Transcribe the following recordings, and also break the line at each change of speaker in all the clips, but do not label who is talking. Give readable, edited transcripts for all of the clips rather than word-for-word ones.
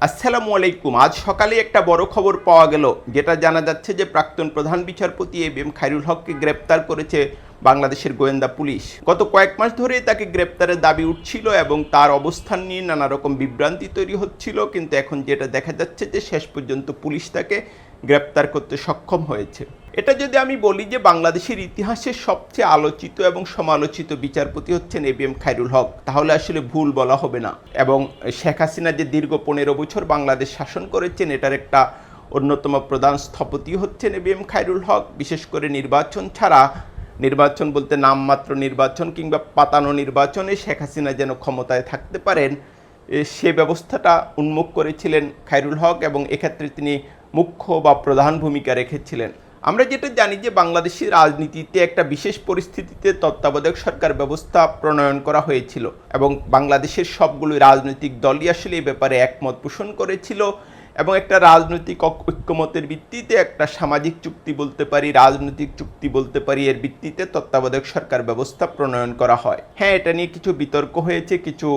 আসসালামু আলাইকুম। আজ সকালে একটা বড় খবর পাওয়া গেল, যেটা জানা যাচ্ছে যে প্রাক্তন প্রধান বিচারপতি এবিএম খায়রুল হককে গ্রেপ্তার করেছে বাংলাদেশের গোয়েন্দা পুলিশ। গত কয়েক মাস ধরেই তাকে গ্রেপ্তারের দাবি উঠছিল এবং তার অবস্থান নিয়ে নানা রকম বিভ্রান্তি তৈরি হচ্ছিল, কিন্তু এখন যেটা দেখা যাচ্ছে যে শেষ পর্যন্ত পুলিশ তাকে গ্রেপ্তার করতে সক্ষম হয়েছে। এটা যদি আমি বলি যে বাংলাদেশের ইতিহাসের সবচেয়ে আলোচিত এবং সমালোচিত বিচারপতি হচ্ছেন এবিএম খায়রুল হক, তাহলে আসলে ভুল বলা হবে না। এবং শেখ হাসিনা যে দীর্ঘ 15 বছর বাংলাদেশ শাসন করেছেন, এটার একটা অন্যতম প্রধান স্থপতি হচ্ছেন এবিএম খায়রুল হক। বিশেষ করে নির্বাচন ছাড়া, নির্বাচন বলতে নামমাত্র নির্বাচন কিংবা পাতানো নির্বাচনে শেখ হাসিনা যেন ক্ষমতায় থাকতে পারেন, সে ব্যবস্থাটা উন্মুখ করেছিলেন খায়রুল হক, এবং এক্ষেত্রে তিনি মুখ্য বা প্রধান ভূমিকা রেখেছিলেন। আমরা যেটা জানি যে বাংলাদেশের রাজনীতিতে একটা বিশেষ পরিস্থিতিতে তত্ত্বাবধায়ক সরকার ব্যবস্থা প্রণয়ন করা হয়েছিল এবং বাংলাদেশের সবগুলো রাজনৈতিক দলই আসলে এই ব্যাপারে একমত পোষণ করেছিল, এবং একটা রাজনৈতিক ঐক্যমতের ভিত্তিতে, একটা সামাজিক চুক্তি বলতে পারি, রাজনৈতিক চুক্তি বলতে পারি, এর ভিত্তিতে তত্ত্বাবধায়ক সরকার ব্যবস্থা প্রণয়ন করা হয়। হ্যাঁ, এটা নিয়ে কিছু বিতর্ক হয়েছে, কিছু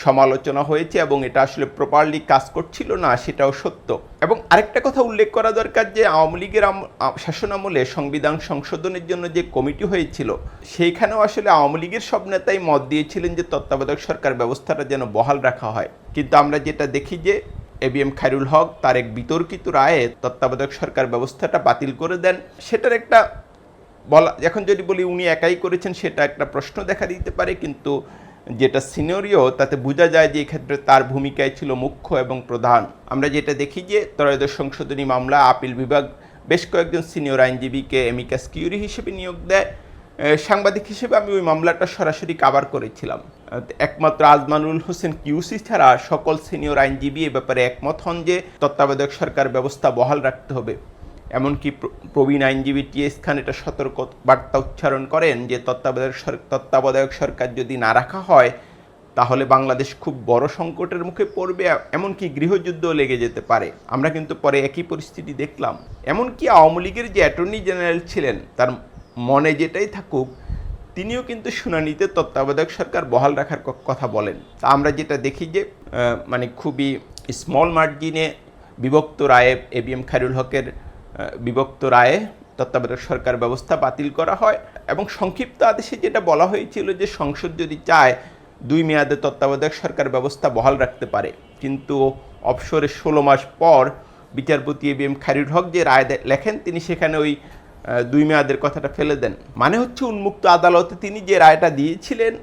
সমালোচনা হয়েছে, এবং এটা আসলে প্রপারলি কাজ করছিল না, সেটাও সত্য। এবং আরেকটা কথা উল্লেখ করা দরকার যে আওয়ামী লীগের শাসনামলে সংবিধান সংশোধনের জন্য যে কমিটি হয়েছিল, সেইখানেও আসলে আওয়ামী লীগের সব নেতাই মত দিয়েছিলেন যে তত্ত্বাবধায়ক সরকার ব্যবস্থাটা যেন বহাল রাখা হয়। কিন্তু আমরা যেটা দেখি যে এবিএম খায়রুল হক তার এক বিতর্কিত রায়ে তত্ত্বাবধায়ক সরকার ব্যবস্থাটা বাতিল করে দেন। সেটার একটা বলা, এখন যদি বলি উনি একাই করেছেন, সেটা একটা প্রশ্ন দেখা দিতে পারে, কিন্তু যেটা সিনারিও তাতে বোঝা যায় যে এক্ষেত্রে তার ভূমিকায় ছিল মুখ্য এবং প্রধান। আমরা যেটা দেখি যে ত্রয়োদশ সংশোধনী মামলা আপিল বিভাগ বেশ কয়েকজন সিনিয়র আইনজীবীকে এমিকাস কিউরি হিসেবে নিয়োগ দেয়। সাংবাদিক হিসেবে আমি ওই মামলাটা সরাসরি কাভার করেছিলাম। একমাত্র আজমানুল হোসেন কিউসি ছাড়া সকল সিনিয়র আইনজীবী এ ব্যাপারে একমত হন যে তত্ত্বাবধায়ক সরকার ব্যবস্থা বহাল রাখতে হবে। এমনকি প্রবীণ আইনজীবী টিএস খান এটা সতর্ক বার্তা উচ্চারণ করেন যে তত্ত্বাবধায়ক সরকার যদি না রাখা হয়, তাহলে বাংলাদেশ খুব বড় সংকটের মুখে পড়বে, এমনকি গৃহযুদ্ধও লেগে যেতে পারে। আমরা কিন্তু পরে একই পরিস্থিতি দেখলাম। এমনকি আওয়ামী লীগের যে অ্যাটর্নি জেনারেল ছিলেন, তার মনে যেটাই থাকুক, তিনিও কিন্তু শুনানিতে তত্ত্বাবধায়ক সরকার বহাল রাখার কথা বলেন। তা আমরা যেটা দেখি যে মানে খুবই স্মল মার্জিনে বিভক্ত রায়ে এবিএম খায়রুল হকের বিভক্ত রায়ে তত্ত্বাবধায়ক সরকার ব্যবস্থা বাতিল করা হয়, এবং সংক্ষিপ্ত আদেশে যেটা বলা হয়েছিল যে সংসদ যদি চায় 2 মেয়াদে তত্ত্বাবধায়ক সরকার ব্যবস্থা বহাল রাখতে পারে। কিন্তু অবসরের 16 মাস পর বিচারপতি এবিএম খায়রুল হক যে রায় লেখেন, তিনি সেখানে ওই 2 মেয়াদের কথাটা ফেলে দেন। মানে হচ্ছে উন্মুক্ত আদালতে তিনি যে রায়টা দিয়েছিলেন,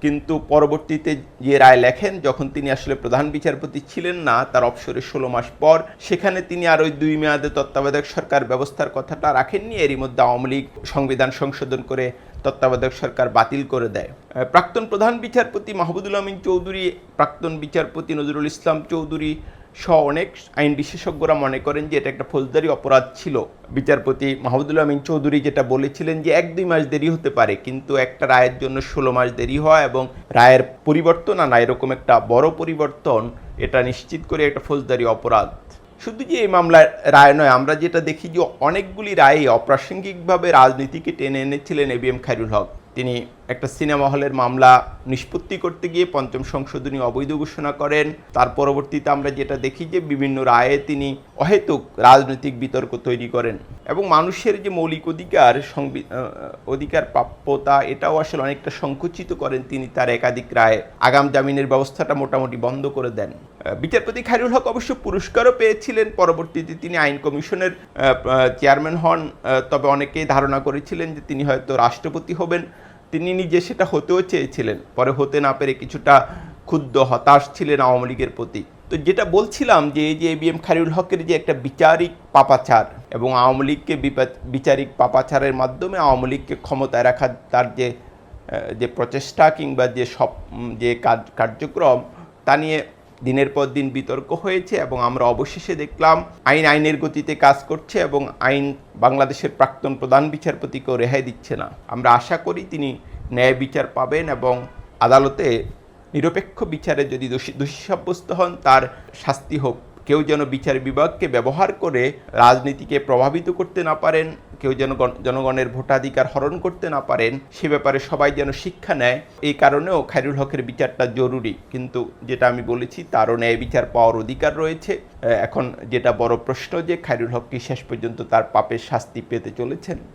কিন্তু পরবর্তীতে যে রায় লেখেন, যখন তিনি আসলে প্রধান বিচারপতি ছিলেন না, তার অবসরের 16 মাস পর, সেখানে তিনি আর ওই 2 মেয়াদে তত্ত্বাবধায়ক সরকার ব্যবস্থার কথাটা রাখেননি। এরই মধ্যে আওয়ামী লীগ সংবিধান সংশোধন করে তত্ত্বাবধায়ক সরকার বাতিল করে দেয়। প্রাক্তন প্রধান বিচারপতি মাহবুবুল আমিন চৌধুরী, প্রাক্তন বিচারপতি নজরুল ইসলাম চৌধুরী সহ অনেক আইন বিশেষজ্ঞরা মনে করেন যে এটা একটা ফৌজদারি অপরাধ ছিল। বিচারপতি মাহবুবুল আমিন চৌধুরী যেটা বলেছিলেন যে 1-2 মাস দেরি হতে পারে, কিন্তু একটা রায়ের জন্য 16 মাস দেরি হয় এবং রায়ের পরিবর্তন আনা, এরকম একটা বড় পরিবর্তন, এটা নিশ্চিত করে একটা ফৌজদারি অপরাধ। শুধু যে এই মামলার রায় নয়, আমরা যেটা দেখি যে অনেকগুলি রায়ে অপ্রাসঙ্গিকভাবে রাজনীতিকে টেনে এনেছিলেন এবিএম খায়রুল হক। তিনি একটা সিনেমা হলের মামলা নিষ্পত্তি করতে গিয়ে 5ম সংশোধনী অবৈধ ঘোষণা করেন। তার পরবর্তীতে আমরা যেটা দেখি যে বিভিন্ন রায়ে তিনি অহেতুক রাজনৈতিক বিতর্ক তৈরি করেন, এবং মানুষের যে মৌলিক অধিকার প্রাপ্যতা, এটাও আসলে অনেকটা সংকুচিত করেন তিনি তার একাধিক রায়ে। আগাম জামিনের ব্যবস্থাটা মোটামুটি বন্ধ করে দেন। বিচারপতি খায়রুল হক অবশ্য পুরস্কারও পেয়েছিলেন। পরবর্তীতে তিনি আইন কমিশনের চেয়ারম্যান হন, তবে অনেকেই ধারণা করেছিলেন যে তিনি হয়তো রাষ্ট্রপতি হবেন। তিনি নিজে সেটা হতেও চেয়েছিলেন, পরে হতে না পেরে কিছুটা ক্ষুব্ধ, হতাশ ছিলেন আওয়ামী লীগের প্রতি। তো যেটা বলছিলাম যে এই যে এবিএম খায়রুল হকের যে একটা বিচারিক পাপাচার, এবং আওয়ামী লীগকে বিচারিক পাপাচারের মাধ্যমে আওয়ামী লীগকে ক্ষমতায় রাখার তার যে প্রচেষ্টা কিংবা যে কার্যক্রম, তা নিয়ে দিনের পর দিন বিতর্ক হয়েছে, এবং আমরা অবশেষে দেখলাম আইনের গতিতে কাজ করছে, এবং আইন বাংলাদেশের প্রাক্তন প্রধান বিচারপতিকেও রেহাই দিচ্ছে না। আমরা আশা করি তিনি ন্যায় বিচার পাবেন, এবং আদালতে নিরপেক্ষ বিচারে যদি দোষী সাব্যস্ত হন, তার শাস্তি হোক। কেউ যেন বিচার বিভাগকে ব্যবহার করে রাজনীতিকে প্রভাবিত করতে না পারেন, কেউ যেন জনগণের ভোটাধিকার হরণ করতে না পারেন, সে ব্যাপারে সবাই যেন শিক্ষা নেয়। এই কারণেও খায়রুল হকের বিচারটা জরুরি। কিন্তু যেটা আমি বলেছি, তারও ন্যায় বিচার পাওয়ার অধিকার রয়েছে। এখন যেটা বড় প্রশ্ন যে খায়রুল হক কি শেষ পর্যন্ত তার পাপের শাস্তি পেতে চলেছেন।